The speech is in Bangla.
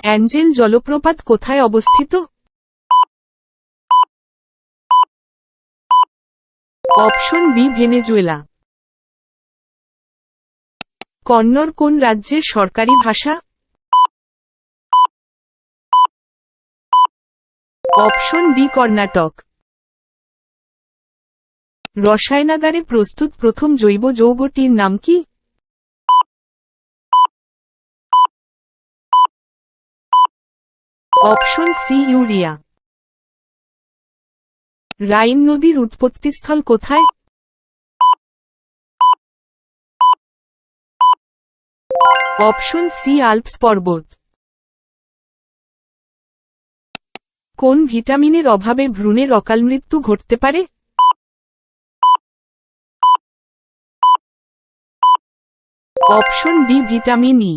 অ্যাঞ্জেল জলপ্রপাত কোথায় অবস্থিত? Option B Venezuela. কন্নড় কোন রাজ্যের সরকারি ভাষা? Option D Karnataka. রসায়নাগারে প্রস্তুত প্রথম জৈব যৌগটির নাম কি? Option C urea. রাইন নদীর উৎপত্তিস্থল কোথায়? অপশন সি আল্পস পর্বত। কোন ভিটামিনের অভাবে ভ্রূণের অকালমৃত্যু ঘটতে পারে? Option D vitamin E.